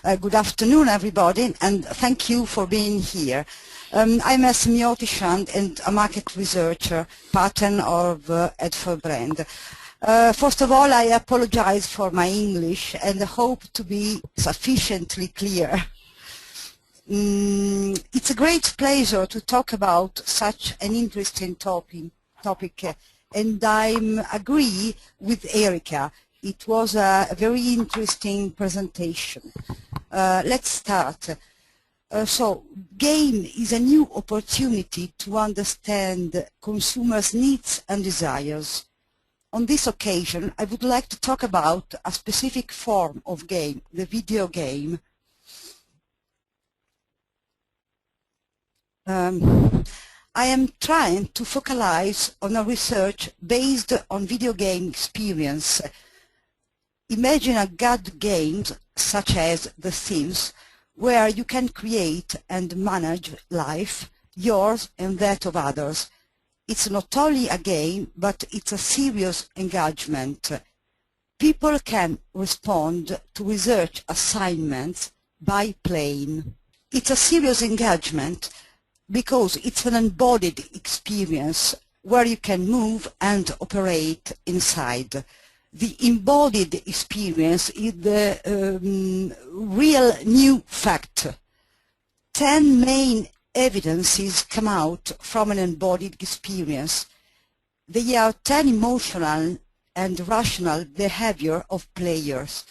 Good afternoon, everybody, and thank you for being here. I'm a semiotician and a market researcher, partner of Edford brand. First of all, I apologize for my English and hope to be sufficiently clear. It's a great pleasure to talk about such an interesting topic, and I agree with Erika. It was a very interesting presentation. Let's start. So, game is a new opportunity to understand consumers' needs and desires. On this occasion, I would like to talk about a specific form of game, the video game. I am trying to focalize on a research based on video game experience. Imagine a god game such as The Sims, where you can create and manage life, yours and that of others. It's not only a game, but it's a serious engagement. People can respond to research assignments by playing. It's a serious engagement because it's an embodied experience where you can move and operate inside. The embodied experience is the real new fact. 10 main evidences come out from an embodied experience. They are 10 emotional and rational behavior of players,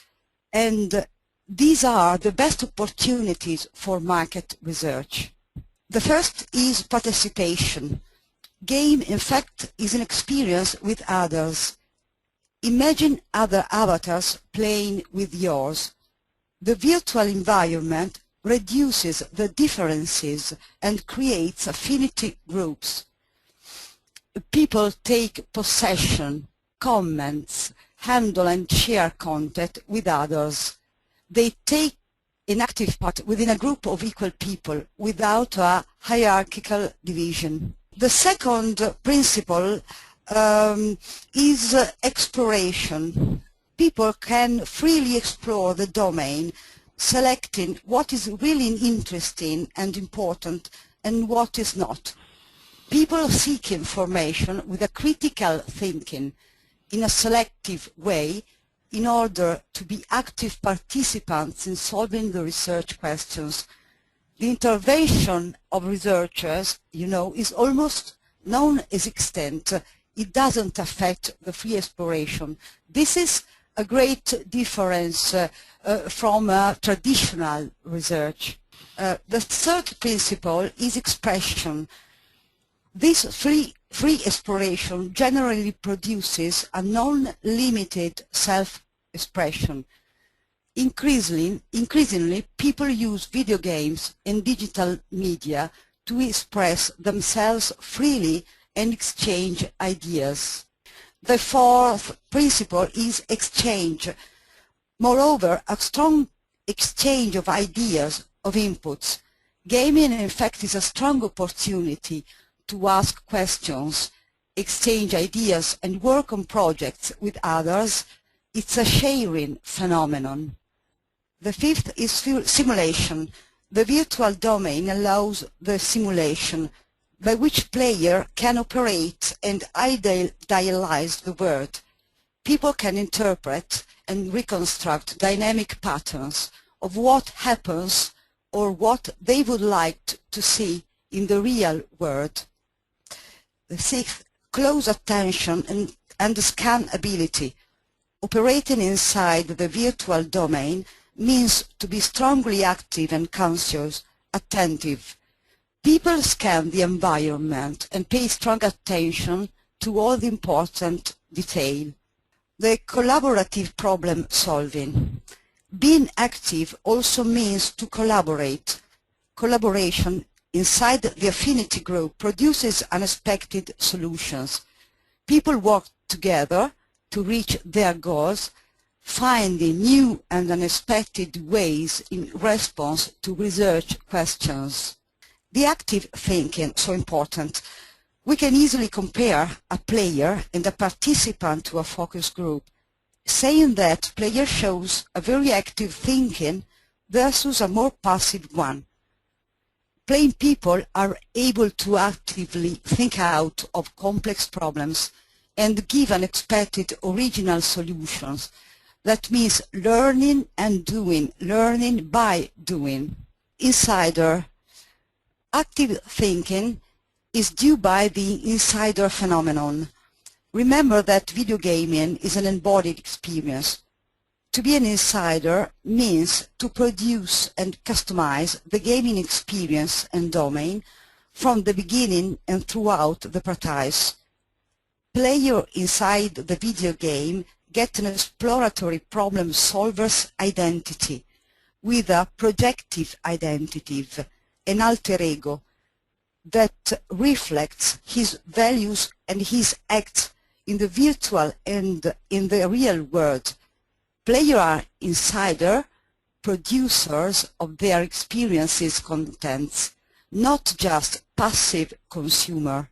and these are the best opportunities for market research. The first is participation. Game, in fact, is an experience with others. Imagine other avatars playing with yours. The virtual environment reduces the differences and creates affinity groups. People take possession, comments, handle and share content with others. They take an active part within a group of equal people without a hierarchical division. The second principle is exploration. People can freely explore the domain, selecting what is really interesting and important and what is not. People seek information with a critical thinking in a selective way in order to be active participants in solving the research questions. The intervention of researchers, is almost non-existent. It doesn't affect the free exploration. This is a great difference from traditional research. The third principle is expression. This free exploration generally produces a non-limited self-expression. Increasingly, people use video games and digital media to express themselves freely and exchange ideas. The fourth principle is exchange. Moreover, a strong exchange of ideas, of inputs. Gaming, in fact, is a strong opportunity to ask questions, exchange ideas, and work on projects with others. It's a sharing phenomenon. The fifth is simulation. The virtual domain allows the simulation by which player can operate and idealize the world. People can interpret and reconstruct dynamic patterns of what happens or what they would like to see in the real world. The sixth, close attention and scan ability. Operating inside the virtual domain means to be strongly active and conscious, attentive. People scan the environment and pay strong attention to all the important detail. The collaborative problem solving. Being active also means to collaborate. Collaboration inside the affinity group produces unexpected solutions. People work together to reach their goals, finding new and unexpected ways in response to research questions. The active thinking, so important. We can easily compare a player and a participant to a focus group. Saying that player shows a very active thinking versus a more passive one. Playing people are able to actively think out of complex problems and give unexpected original solutions. That means learning and doing, learning by doing. Insider. Active thinking is due by the insider phenomenon. Remember that video gaming is an embodied experience. To be an insider means to produce and customize the gaming experience and domain from the beginning and throughout the practice. Player inside the video game get an exploratory problem solver's identity with a projective identity, an alter ego, that reflects his values and his acts in the virtual and in the real world. Players are insider producers of their experiences' contents, not just passive consumer.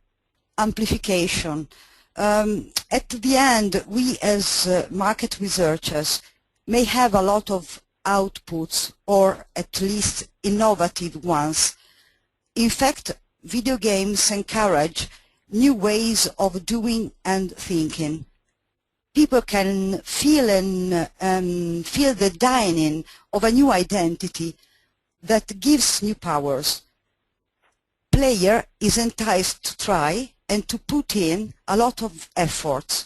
Amplification. At the end, we as market researchers may have a lot of outputs, or at least innovative ones. In fact, video games encourage new ways of doing and thinking. People can feel the dawning of a new identity that gives new powers. Player is enticed to try and to put in a lot of effort.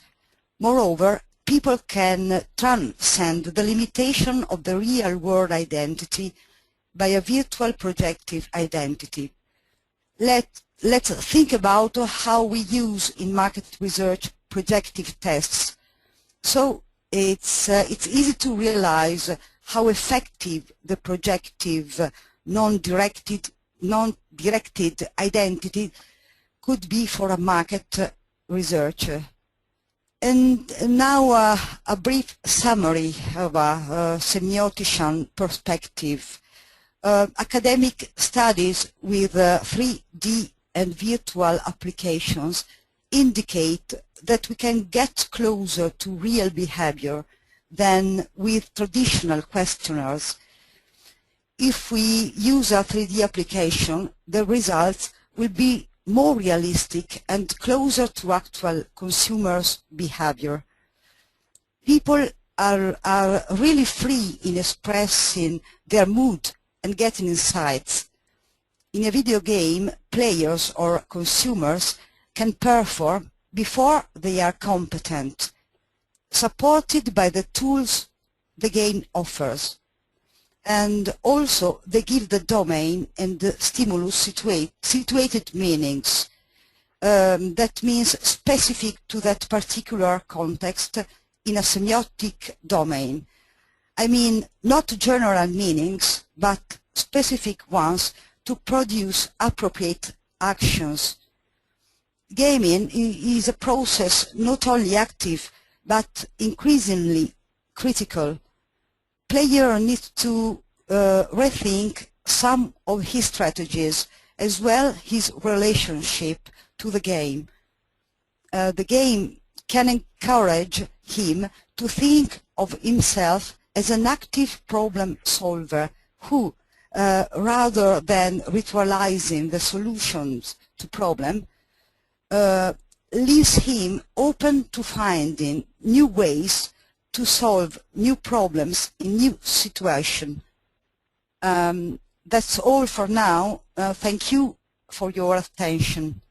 Moreover, people can transcend the limitation of the real-world identity by a virtual projective identity. Let's think about how we use in market research projective tests. So it's easy to realize how effective the projective non-directed identity could be for a market researcher. And now a brief summary of a semiotician perspective. Academic studies with 3D and virtual applications indicate that we can get closer to real behavior than with traditional questionnaires. If we use a 3D application, the results will be more realistic and closer to actual consumers' behavior. People are really free in expressing their mood and getting insights. In a video game, players or consumers can perform before they are competent, supported by the tools the game offers. And also they give the domain and the stimulus situated meanings. That means specific to that particular context in a semiotic domain. I mean, not general meanings, but specific ones to produce appropriate actions. Gaming is a process not only active, but increasingly critical. Player needs to rethink some of his strategies, as well his relationship to the game. The game can encourage him to think of himself as an active problem solver who, rather than ritualizing the solutions to problems, leaves him open to finding new ways to solve new problems in new situations. That's all for now. Thank you for your attention.